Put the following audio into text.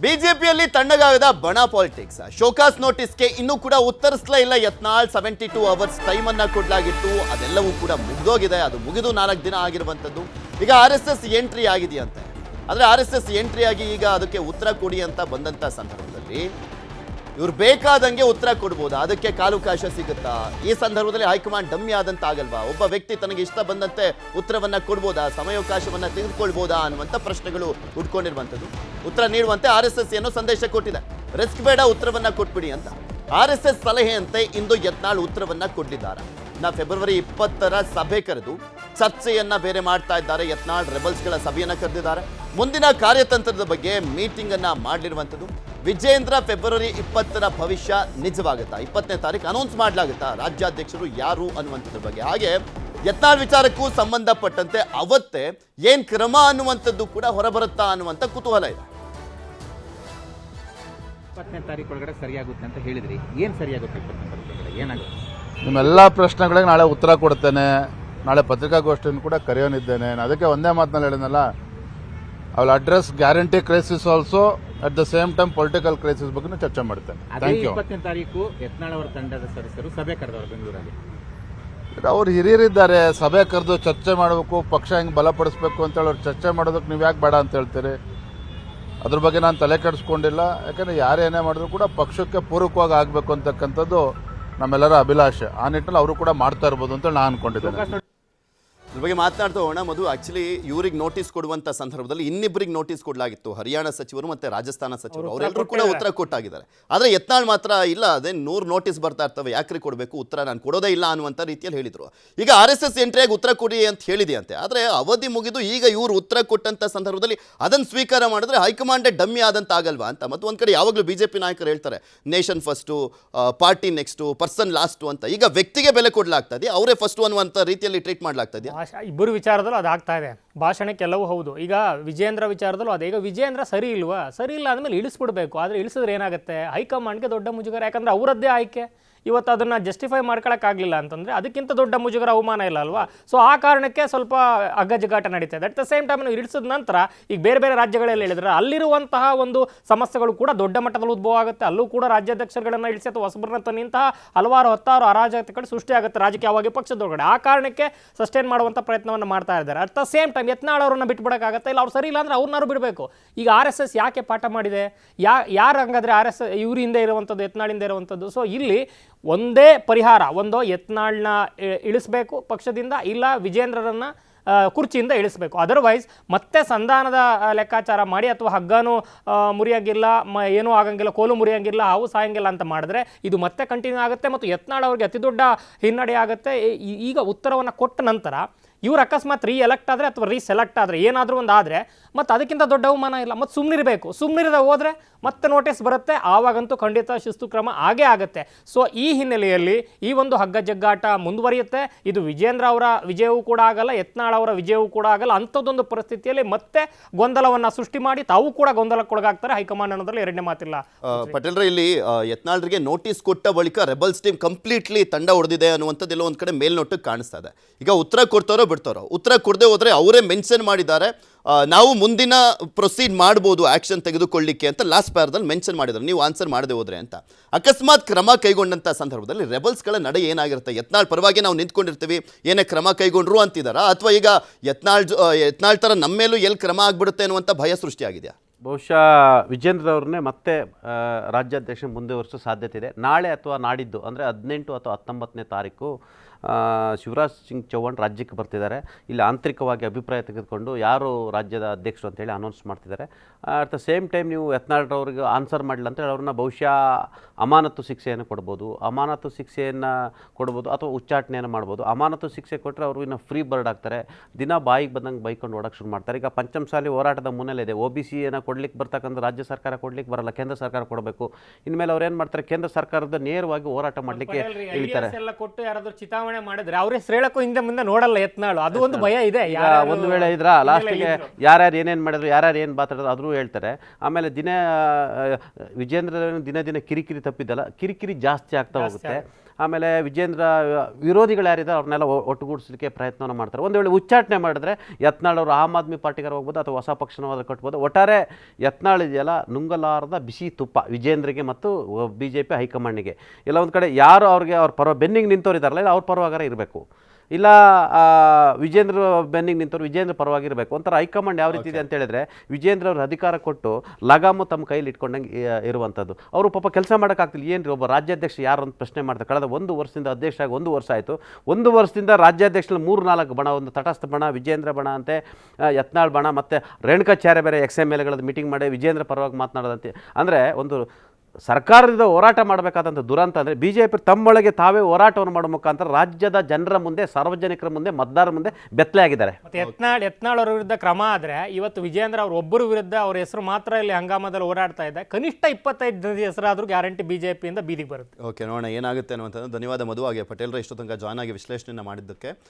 ಬಿಜೆಪಿಯಲ್ಲಿ ತಣ್ಣಗಾಗದ ಬಣ politics. Show cause ನೋಟಿಸ್ಗೆ ಇನ್ನೂ ಕೂಡ ಉತ್ತರಿಸಲೇ ಇಲ್ಲ ಯತ್ನಾಳ್. 72 ಅವರ್ಸ್ ಟೈಮ್ ಅನ್ನ ಕೊಡಲಾಗಿತ್ತು, ಅದೆಲ್ಲವೂ ಕೂಡ ಮುಗಿದೋಗಿದೆ. ಅದು ಮುಗಿದು 4 ದಿನ ಆಗಿರುವಂಥದ್ದು. ಈಗ RSS ಎಂಟ್ರಿ ಆಗಿದೆಯಂತೆ. ಆದರೆ RSS ಎಂಟ್ರಿ ಆಗಿ ಈಗ ಅದಕ್ಕೆ ಉತ್ತರ ಕೊಡಿ ಅಂತ ಬಂದಂಥ ಸಂದರ್ಭದಲ್ಲಿ ಇವ್ರು ಬೇಕಾದಂಗೆ ಉತ್ತರ ಕೊಡ್ಬೋದಾ? ಅದಕ್ಕೆ ಕಾಲುಕಾಶ ಸಿಗುತ್ತಾ? ಈ ಸಂದರ್ಭದಲ್ಲಿ ಹೈಕಮಾಂಡ್ ಡಮ್ಮಿ ಆದಂತ ಆಗಲ್ವಾ? ಒಬ್ಬ ವ್ಯಕ್ತಿ ತನಗೆ ಇಷ್ಟ ಬಂದಂತೆ ಉತ್ತರವನ್ನ ಕೊಡ್ಬೋದಾ? ಸಮಯಾವಕಾಶವನ್ನ ತೆಗೆದುಕೊಳ್ಬೋದಾ ಅನ್ನುವಂಥ ಪ್ರಶ್ನೆಗಳು ಹುಡ್ಕೊಂಡಿರುವಂಥದ್ದು. ಉತ್ತರ ನೀಡುವಂತೆ RSS ಏನೋ ಸಂದೇಶ ಕೊಟ್ಟಿದೆ. ರಿಸ್ಕ್ ಬೇಡ, ಉತ್ತರವನ್ನ ಕೊಟ್ಬಿಡಿ ಅಂತ. RSS ಸಲಹೆಯಂತೆ ಇಂದು ಯತ್ನಾಳ್ ಉತ್ತರವನ್ನ ಕೊಟ್ಟಿದ್ದಾರೆ. ಫೆಬ್ರವರಿ 20ರ ಸಭೆ ಕರೆದು ಚರ್ಚೆಯನ್ನ ಬೇರೆ ಮಾಡ್ತಾ ಇದ್ದಾರೆ. ಯತ್ನಾಳ್ ರೆಬಲ್ಸ್ಗಳ ಸಭೆಯನ್ನ ಕರೆದಿದ್ದಾರೆ. ಮುಂದಿನ ಕಾರ್ಯತಂತ್ರದ ಬಗ್ಗೆ ಮೀಟಿಂಗ್ ಅನ್ನ ಮಾಡಿರುವಂಥದ್ದು. ವಿಜೇಂದ್ರ ಫೆಬ್ರವರಿ 20ರ ಭವಿಷ್ಯ ನಿಜವಾಗುತ್ತಾ? 20ನೇ ತಾರೀಕು ಅನೌನ್ಸ್ ಮಾಡಲಾಗುತ್ತಾ ರಾಜ್ಯಾಧ್ಯಕ್ಷರು ಯಾರು ಅನ್ನುವಂಥದ್ರ ಬಗ್ಗೆ? ಹಾಗೆ ಯತ್ನಾಳ್ ವಿಚಾರಕ್ಕೂ ಸಂಬಂಧಪಟ್ಟಂತೆ ಅವತ್ತೇ ಏನ್ ಕ್ರಮ ಅನ್ನುವಂಥದ್ದು ಕೂಡ ಹೊರಬರುತ್ತಾ ಅನ್ನುವಂಥ ಕುತೂಹಲ ಇದೆ. 20ನೇ ತಾರೀಕು ಒಳಗಡೆ ಸರಿಯಾಗುತ್ತೆ ಅಂತ ಹೇಳಿದ್ರಿ. ಏನು ಸರಿಯಾಗುತ್ತೆ 20ನೇ ತಾರೀಕು ಒಳಗಡೆ? ಏನಾಗುತ್ತೆ? ನಿಮ್ಮೆಲ್ಲ ಪ್ರಶ್ನೆಗಳಿಗೆ ನಾಳೆ ಉತ್ತರ ಕೊಡ್ತೇನೆ. ನಾಳೆ ಪತ್ರಿಕಾಗೋಷ್ಠಿಯನ್ನು ಕೂಡ ಕರೆಯೋನಿದ್ದೇನೆ. ನಾನು ಅದಕ್ಕೆ ಒಂದೇ ಮಾತನಲ್ಲಿ ಹೇಳಿದ್ನಲ್ಲ, I will address guarantee crisis also at the same time political crisis ಬಗ್ಗೆ ಚರ್ಚೆ ಮಾಡ್ತೇನೆ. Thank you. 20ನೇ ತಾರೀಕು ಯತ್ನಾಳ್ ಅವರ ತಂಡದ ಸದಸ್ಯರು ಸಭೆ ಕರೆದವರು ಬೆಂಗಳೂರಲ್ಲಿ. ಅವ್ರು ಹಿರಿಯರಿದ್ದಾರೆ, ಸಭೆ ಕರೆದು ಚರ್ಚೆ ಮಾಡಬೇಕು, ಪಕ್ಷ ಹೆಂಗೆ ಬಲಪಡಿಸಬೇಕು ಅಂತೇಳಿ ಅವ್ರು ಚರ್ಚೆ ಮಾಡೋದಕ್ಕೆ ನೀವು ಯಾಕೆ ಬೇಡ ಅಂತ ಹೇಳ್ತೀರಿ? ಅದ್ರ ಬಗ್ಗೆ ನಾನು ತಲೆ ಕೆಡಿಸ್ಕೊಂಡಿಲ್ಲ. ಯಾಕಂದ್ರೆ ಯಾರೇನೇ ಮಾಡಿದ್ರು ಕೂಡ ಪಕ್ಷಕ್ಕೆ ಪೂರಕವಾಗಿ ಆಗಬೇಕು ಅಂತಕ್ಕಂಥದ್ದು ನಮ್ಮೆಲ್ಲರ ಅಭಿಲಾಷೆ. ಆ ನಿಟ್ಟಿನಲ್ಲಿ ಅವರು ಕೂಡ ಮಾಡ್ತಾ ಇರ್ಬೋದು ಅಂತ ನಾನು ಅನ್ಕೊಂಡಿದ್ದೇನೆ. ಇದ್ರ ಬಗ್ಗೆ ಮಾತನಾಡ್ತಾ ಹೋಗೋಣ. ಮಧು, ಆಕ್ಚುಲಿ ಇವ್ರಿಗೆ ನೋಟಿಸ್ ಕೊಡುವಂತ ಸಂದರ್ಭದಲ್ಲಿ ಇನ್ನಿಬ್ಬರಿಗೆ ನೋಟಿಸ್ ಕೊಡಲಾಗಿತ್ತು. ಹರಿಯಾಣ ಸಚಿವರು ಮತ್ತೆ ರಾಜಸ್ಥಾನ ಸಚಿವರು, ಅವರೆಲ್ಲರೂ ಕೂಡ ಉತ್ತರ ಕೊಟ್ಟಾಗಿದ್ದಾರೆ. ಆದರೆ ಯತ್ನಾಳ್ ಮಾತ್ರ ಇಲ್ಲ, ಅದೇ 100 ನೋಟಿಸ್ ಬರ್ತಾ ಇರ್ತವೆ, ಯಾಕ್ರಿ ಕೊಡಬೇಕು, ಉತ್ತರ ನಾನು ಕೊಡೋದೇ ಇಲ್ಲ ಅನ್ನುವಂಥ ರೀತಿಯಲ್ಲಿ ಹೇಳಿದ್ರು. ಈಗ RSS ಎಂಟ್ರಿಯಾಗಿ ಉತ್ತರ ಕೊಡಿ ಅಂತ ಹೇಳಿದೆಯಂತೆ. ಆದರೆ ಅವಧಿ ಮುಗಿದು ಈಗ ಇವರು ಉತ್ತರ ಕೊಟ್ಟಂತ ಸಂದರ್ಭದಲ್ಲಿ ಅದನ್ನು ಸ್ವೀಕಾರ ಮಾಡಿದ್ರೆ ಹೈಕಮಾಂಡೇ ಡಮ್ಮಿ ಆದಂತ ಆಗಲ್ವಾ ಅಂತ. ಮತ್ತು ಒಂದ್ ಕಡೆ ಯಾವಾಗಲೂ ಬಿಜೆಪಿ ನಾಯಕರು ಹೇಳ್ತಾರೆ nation first, party next, person last ಅಂತ. ಈಗ ವ್ಯಕ್ತಿಗೆ ಬೆಲೆ ಕೊಡ್ಲಾಗ್ತಾ ಇದೆ, ಅವರೇ ಫಸ್ಟ್ ಅನ್ನುವಂಥ ರೀತಿಯಲ್ಲಿ ಟ್ರೀಟ್ ಮಾಡ್ಲಾಗ್ತಾ ಇದೆ. ಇಬ್ಬರು ವಿಚಾರದಲ್ಲೂ ಅದಾಗ್ತಾ ಇದೆ. ಭಾಷಣಕ್ಕೆಲ್ಲವೂ ಹೌದು. ಈಗ ವಿಜೇಂದ್ರ ವಿಚಾರದಲ್ಲೂ ಅದೇ. ಈಗ ವಿಜೇಂದ್ರ ಸರಿ ಇಲ್ವಾ? ಸರಿ ಇಲ್ಲ ಅಂದಮೇಲೆ ಇಳಿಸ್ಬಿಡ್ಬೇಕು. ಆದರೆ ಇಳಿಸಿದ್ರೆ ಏನಾಗುತ್ತೆ? ಹೈಕಮಾಂಡ್ಗೆ ದೊಡ್ಡ ಮುಜುಗರ. ಯಾಕಂದ್ರೆ ಅವರದ್ದೇ ಆಯ್ಕೆ. ಇವತ್ತು ಅದನ್ನು ಜಸ್ಟಿಫೈ ಮಾಡ್ಕೊಳಕ್ಕಾಗಲಿಲ್ಲ ಅಂತಂದರೆ ಅದಕ್ಕಿಂತ ದೊಡ್ಡ ಮುಜುಗರ, ಅವಮಾನ ಇಲ್ಲ ಅಲ್ವಾ? ಸೊ ಆ ಕಾರಣಕ್ಕೆ ಸ್ವಲ್ಪ ಅಗ್ಗಜಗಾಟ ನಡೀತಾ ಇದೆ. ಅಟ್ ದ ಸೇಮ್ ಟೈಮ್ ಇಳಿಸಿದ ನಂತರ ಈಗ ಬೇರೆ ಬೇರೆ ರಾಜ್ಯಗಳಲ್ಲಿ ಹೇಳಿದ್ರೆ ಅಲ್ಲಿರುವಂತಹ ಒಂದು ಸಮಸ್ಯೆಗಳು ಕೂಡ ದೊಡ್ಡ ಮಟ್ಟದಲ್ಲಿ ಉದ್ಭವ ಆಗುತ್ತೆ. ಅಲ್ಲೂ ಕೂಡ ರಾಜ್ಯಾಧ್ಯಕ್ಷರುಗಳನ್ನು ಇಳಿಸಿ ಅಥವಾ ಹೊಸಬರನ್ನ ತನ್ನಿಂತಹ ಹಲವಾರು ಅರಾಜಕತೆಗಳು ಸೃಷ್ಟಿಯಾಗುತ್ತೆ ರಾಜಕೀಯವಾಗಿ ಪಕ್ಷದೊಳಗಡೆ. ಆ ಕಾರಣಕ್ಕೆ ಸಸ್ಟೈನ್ ಮಾಡುವಂಥ ಪ್ರಯತ್ನವನ್ನು ಮಾಡ್ತಾ ಇದ್ದಾರೆ. At the same time Yatnal ಅವರನ್ನು ಬಿಟ್ಬಿಡೋಕ್ಕಾಗತ್ತೆ? ಇಲ್ಲ, ಅವ್ರು ಸರಿ ಇಲ್ಲ ಅಂದರೆ ಅವ್ರನ್ನಾರು ಬಿಡಬೇಕು. ಈಗ RSS ಯಾಕೆ ಪಾಠ ಮಾಡಿದೆ? ಯಾರು ಹಂಗಾದ್ರೆ RSS ಇವ್ರ ಹಿಂದೆ ಇರುವಂಥದ್ದು, ಯತ್ನಾಳಿಂದ ಇರುವಂಥದ್ದು? ಸೊ ಇಲ್ಲಿ ಒಂದೇ ಪರಿಹಾರ, ಒಂದು ಯತ್ನಾಳ್ನ ಇಳಿಸಬೇಕು ಪಕ್ಷದಿಂದ, ಇಲ್ಲ ವಿಜೇಂದ್ರರನ್ನು ಕುರ್ಚಿಯಿಂದ ಇಳಿಸಬೇಕು. ಅದರ್ವೈಸ್ ಮತ್ತೆ ಸಂಧಾನದ ಲೆಕ್ಕಾಚಾರ ಮಾಡಿ ಅಥವಾ ಹಗ್ಗನೂ ಮುರಿಯೋಂಗಿಲ್ಲ, ಏನೂ ಆಗಂಗಿಲ್ಲ, ಕೋಲು ಮುರಿಯೋಂಗಿಲ್ಲ, ಹಾವು ಸಾಯಂಗಿಲ್ಲ ಅಂತ ಮಾಡಿದ್ರೆ ಇದು ಮತ್ತೆ ಕಂಟಿನ್ಯೂ ಆಗುತ್ತೆ ಮತ್ತು ಯತ್ನಾಳ್ ಅವ್ರಿಗೆ ಅತಿ ದೊಡ್ಡ ಹಿನ್ನಡೆ ಆಗುತ್ತೆ. ಈಗ ಉತ್ತರವನ್ನು ಕೊಟ್ಟ ನಂತರ ಇವ್ರು ಅಕಸ್ಮಾತ್ ಎಲೆಕ್ಟ್ ಆದರೆ ಅಥವಾ ರೀಸೆಲೆಕ್ಟ್ ಆದರೆ ಏನಾದರೂ ಒಂದು ಆದರೆ ಮತ್ತು ಅದಕ್ಕಿಂತ ದೊಡ್ಡ ಅವಮಾನ ಇಲ್ಲ. ಮತ್ತು ಸುಮ್ಮನಿರಬೇಕು. ಸುಮ್ಮನಿರದ ಹೋದರೆ ಮತ್ತೆ ನೋಟಿಸ್ ಬರುತ್ತೆ. ಆವಾಗಂತೂ ಖಂಡಿತ ಶಿಸ್ತು ಕ್ರಮ ಆಗೇ ಆಗುತ್ತೆ. ಸೊ ಈ ಹಿನ್ನೆಲೆಯಲ್ಲಿ ಈ ಒಂದು ಹಗ್ಗ ಜಗ್ಗಾಟ ಮುಂದುವರಿಯುತ್ತೆ. ಇದು ವಿಜೇಂದ್ರ ಅವರ ವಿಜಯವೂ ಕೂಡ ಆಗಲ್ಲ, ಯತ್ನಾಳ್ ಅವರ ವಿಜಯವೂ ಕೂಡ ಆಗಲ್ಲ. ಅಂಥದ್ದೊಂದು ಪರಿಸ್ಥಿತಿಯಲ್ಲಿ ಮತ್ತೆ ಗೊಂದಲವನ್ನು ಸೃಷ್ಟಿ ಮಾಡಿ ತಾವು ಕೂಡ ಗೊಂದಲಕ್ಕೊಳಗಾಗ್ತಾರೆ ಹೈಕಮಾಂಡ್ ಅನ್ನೋದ್ರಲ್ಲಿ ಎರಡನೇ ಮಾತಿಲ್ಲ. ಪಟೇಲ್ರ, ಇಲ್ಲಿ ಯತ್ನಾಳ್ರಿಗೆ ನೋಟಿಸ್ ಕೊಟ್ಟ ಬಳಿಕ ರೆಬಲ್ಸ್ ಟೀಮ್ ಕಂಪ್ಲೀಟ್ಲಿ ತಂಡ ಹೊಡೆದಿದೆ ಅನ್ನುವಂಥದ್ದೆಲ್ಲ ಒಂದು ಕಡೆ ಮೇಲ್ನೋಟಕ್ಕೆ ಕಾಣಿಸ್ತಾ ಇದೆ. ಈಗ ಉತ್ತರ ಕೊಡ್ತಾರೋ ಬಿಡ್ತಾರೋ, ಉತ್ತರ ಕೊಡದೆ ಹೋದ್ರೆ ಅವರೇ ಮೆನ್ಷನ್ ಮಾಡಿದ್ದಾರೆ ನಾವು ಮುಂದಿನ ಪ್ರೊಸೀಡ್ ಮಾಡ್ಬೋದು ಆಕ್ಷನ್ ತೆಗೆದುಕೊಳ್ಳಿಕ್ಕೆ ಅಂತ ಲಾಸ್ಟ್ ಪ್ಯಾರದಲ್ಲಿ ಮೆನ್ಷನ್ ಮಾಡಿದ್ದಾರೆ, ನೀವು ಆನ್ಸರ್ ಮಾಡದೆ ಹೋದ್ರೆ ಅಂತ. ಅಕಸ್ಮಾತ್ ಕ್ರಮ ಕೈಗೊಂಡಂಥ ಸಂದರ್ಭದಲ್ಲಿ ರೆಬಲ್ಸ್ಗಳ ನಡೆ ಏನಾಗಿರುತ್ತೆ? ಯತ್ನಾಳ್ ಪರವಾಗಿ ನಾವು ನಿಂತ್ಕೊಂಡಿರ್ತೀವಿ, ಏನೇ ಕ್ರಮ ಕೈಗೊಂಡ್ರು ಅಂತಿದ್ದಾರಾ? ಅಥವಾ ಈಗ ಯತ್ನಾಳ್ ಥರ ನಮ್ಮ ಮೇಲೂ ಎಲ್ಲಿ ಕ್ರಮ ಆಗ್ಬಿಡುತ್ತೆ ಅನ್ನುವಂಥ ಭಯ ಸೃಷ್ಟಿಯಾಗಿದೆಯಾ? ಬಹುಶಃ ವಿಜೇಂದ್ರವ್ರನ್ನೇ ಮತ್ತೆ ರಾಜ್ಯಾಧ್ಯಕ್ಷ ಮುಂದುವರಿಸೋ ಸಾಧ್ಯತೆ ಇದೆ. ನಾಳೆ ಅಥವಾ ನಾಡಿದ್ದು ಅಂದರೆ 18 ಅಥವಾ 19ನೇ ತಾರೀಕು ಶಿವರಾಜ್ ಸಿಂಗ್ ಚೌಹಾಣ್ ರಾಜ್ಯಕ್ಕೆ ಬರ್ತಿದ್ದಾರೆ. ಇಲ್ಲಿ ಆಂತರಿಕವಾಗಿ ಅಭಿಪ್ರಾಯ ತೆಗೆದುಕೊಂಡು ಯಾರು ರಾಜ್ಯದ ಅಧ್ಯಕ್ಷರು ಅಂತೇಳಿ ಅನೌನ್ಸ್ ಮಾಡ್ತಿದ್ದಾರೆ. ಅಟ್ ದ ಸೇಮ್ ಟೈಮ್ ನೀವು ಯತ್ನಾಳ್ ಅವ್ರಿಗೆ ಆನ್ಸರ್ ಮಾಡಿಲ್ಲ ಅಂತೇಳಿ ಅವ್ರನ್ನ ಬಹುಶಃ ಅಮಾನತು ಶಿಕ್ಷೆಯನ್ನು ಕೊಡ್ಬೋದು, ಅಮಾನತು ಶಿಕ್ಷೆಯನ್ನು ಕೊಡ್ಬೋದು ಅಥವಾ ಉಚ್ಚಾಟನೆಯನ್ನು ಮಾಡ್ಬೋದು. ಅಮಾನತು ಶಿಕ್ಷೆ ಕೊಟ್ಟರೆ ಅವರು ಇನ್ನು ಫ್ರೀ ಬರ್ಡ್ ಆಗ್ತಾರೆ, ದಿನ ಬಾಯಿಗೆ ಬಂದಂಗೆ ಬೈಕೊಂಡು ಓಡೋಕ್ಕೆ ಶುರು ಮಾಡ್ತಾರೆ. ಈಗ ಪಂಚಮಸಾಲಿ ಹೋರಾಟದ ಮುನ್ನೆಲೆ ಇದೆ. OBCಯನ್ನು ಕೊಡ್ಲಿಕ್ಕೆ ಬರ್ತಕ್ಕಂಥ ರಾಜ್ಯ ಸರ್ಕಾರ ಕೊಡ್ಲಿಕ್ಕೆ ಬರಲ್ಲ, ಕೇಂದ್ರ ಸರ್ಕಾರ ಕೊಡಬೇಕು. ಇನ್ಮೇಲೆ ಅವ್ರು ಏನು ಮಾಡ್ತಾರೆ, ಕೇಂದ್ರ ಸರ್ಕಾರದ ನೇರವಾಗಿ ಹೋರಾಟ ಮಾಡಲಿಕ್ಕೆ ಹೇಳ್ತಾರೆ. ಕೊಟ್ಟು ಯಾರಾದ್ರೂ ಚಿತಾವಣೆ ಮಾಡಿದ್ರೆ ಅವರೇ ಶ್ರೇಳಕ್ಕೂ ಹಿಂದೆ ಮುಂದೆ ನೋಡಲ್ಲ ಯತ್ನಾಳು, ಅದು ಒಂದು ಭಯ ಇದೆ. ಒಂದು ವೇಳೆ ಇದ್ರ ಲಾಸ್ಟಿಗೆ ಯಾರ್ಯಾರು ಏನೇನು ಮಾಡಿದ್ರು, ಯಾರ್ಯಾರು ಏನು ಮಾತಾಡಿದ್ರು ಆದರೂ ಹೇಳ್ತಾರೆ. ಆಮೇಲೆ ವಿಜೇಂದ್ರ ದಿನ ದಿನ ಕಿರಿಕಿರಿ ತಪ್ಪಿದ್ದಲ್ಲ, ಕಿರಿಕಿರಿ ಜಾಸ್ತಿ ಆಗ್ತಾ ಹೋಗುತ್ತೆ. ಆಮೇಲೆ ವಿಜೇಂದ್ರ ವಿರೋಧಿಗಳು ಯಾರಿದ್ದಾರೆ ಅವ್ರನ್ನೆಲ್ಲ ಒಟ್ಟುಗೂಡಿಸಲಿಕ್ಕೆ ಪ್ರಯತ್ನವನ್ನು ಮಾಡ್ತಾರೆ. ಒಂದು ವೇಳೆ ಉಚ್ಚಾಟನೆ ಮಾಡಿದ್ರೆ ಯತ್ನಾಳ್ ಅವರು ಆಮ್ ಆದ್ಮಿ ಪಾರ್ಟಿಗಾರ ಹೋಗ್ಬೋದು ಅಥವಾ ಹೊಸ ಪಕ್ಷನವಾದ ಕಟ್ಬೋದು. ಒಟ್ಟಾರೆ ಯತ್ನಾಳ್ ಇದೆಯಲ್ಲ ನುಂಗಲಾರದ ಬಿಸಿ ತುಪ್ಪ ವಿಜೇಂದ್ರಿಗೆ ಮತ್ತು BJP ಹೈಕಮಾಂಡಿಗೆ. ಇಲ್ಲ ಒಂದು ಕಡೆ ಯಾರು ಅವ್ರಿಗೆ ಅವ್ರ ಪರ ಬೆನ್ನಿಗೆ ನಿಂತೋರಿದಾರಲ್ಲ ಇಲ್ಲ ಅವ್ರ ಪರವಾಗಾರ ಇರಬೇಕು, ಇಲ್ಲ ವಿಜೇಂದ್ರ ಬೆನ್ನಿಗೆ ನಿಂತವ್ರು ವಿಜೇಂದ್ರ ಪರವಾಗಿರಬೇಕು. ಒಂಥರ ಹೈಕಮಾಂಡ್ ಯಾವ ರೀತಿ ಇದೆ ಅಂತ ಹೇಳಿದ್ರೆ ವಿಜೇಂದ್ರ ಅವ್ರ ಅಧಿಕಾರ ಕೊಟ್ಟು ಲಗಾಮು ತಮ್ಮ ಕೈಲಿ ಇಟ್ಕೊಂಡಂಗೆ ಇರುವಂಥದ್ದು. ಅವರು ಪಾಪ ಕೆಲಸ ಮಾಡೋಕ್ಕಾಗ್ತಿಲ್ಲ. ಏನು ರೀ ಒಬ್ಬ ರಾಜ್ಯಾಧ್ಯಕ್ಷ ಯಾರು ಅಂತ ಪ್ರಶ್ನೆ ಮಾಡ್ತಾರೆ. ಕಳೆದ 1 ವರ್ಷದಿಂದ ಅಧ್ಯಕ್ಷ ಆಗಿ 1 ವರ್ಷ ಆಯಿತು. 1 ವರ್ಷದಿಂದ ರಾಜ್ಯಾಧ್ಯಕ್ಷರಲ್ಲಿ 3-4 ಬಣ, ಒಂದು ತಟಸ್ಥ ಬಣ ವಿಜೇಂದ್ರ ಬಣ ಅಂತೆ, ಯತ್ನಾಳ್ ಬಣ, ಮತ್ತು ರೇಣುಕಾಚಾರ್ಯ ಬೇರೆ XMLಗಳದ್ದು ಮೀಟಿಂಗ್ ಮಾಡಿ ವಿಜೇಂದ್ರ ಪರವಾಗಿ ಮಾತನಾಡೋದಂತೆ. ಅಂದರೆ ಒಂದು ಸರ್ಕಾರದಿಂದ ಹೋರಾಟ ಮಾಡಬೇಕಾದಂಥ ದುರಂತ ಅಂದರೆ BJP ತಮ್ಮೊಳಗೆ ತಾವೇ ಹೋರಾಟವನ್ನು ಮಾಡೋ ಮುಖಾಂತರ ರಾಜ್ಯದ ಜನರ ಮುಂದೆ, ಸಾರ್ವಜನಿಕರ ಮುಂದೆ, ಮತದಾರರ ಮುಂದೆ ಬೆತ್ತಲೆ ಆಗಿದ್ದಾರೆ. ಮತ್ತೆ ಯತ್ನಾಳ್ ಅವ್ರ ವಿರುದ್ಧ ಕ್ರಮ ಆದ್ರೆ ಇವತ್ತು ವಿಜೇಂದ್ರ ಅವ್ರ ಒಬ್ಬರ ವಿರುದ್ಧ ಅವ್ರ ಹೆಸರು ಮಾತ್ರ ಇಲ್ಲಿ ಹಂಗಾಮದಲ್ಲಿ ಓಡಾಡ್ತಾ ಇದೆ. ಕನಿಷ್ಠ 25 ಜನದ ಹೆಸರಾದ್ರೂ ಗ್ಯಾರಂಟಿ BJP ಇಂದ ಬೀದಿಗೆ ಬರುತ್ತೆ. ಓಕೆ, ನೋಡೋಣ ಏನಾಗುತ್ತೆ ಅನ್ನುವಂಥದ್ದು. ಧನ್ಯವಾದ ಮಧು. ಹಾಗೆ ಪಟೇಲ್ರ ಇಷ್ಟು ತನಕ ಜಾಯ್ನ್ ಆಗಿ ವಿಶ್ಲೇಷಣೆಯನ್ನು ಮಾಡಿದ್ದಕ್ಕೆ.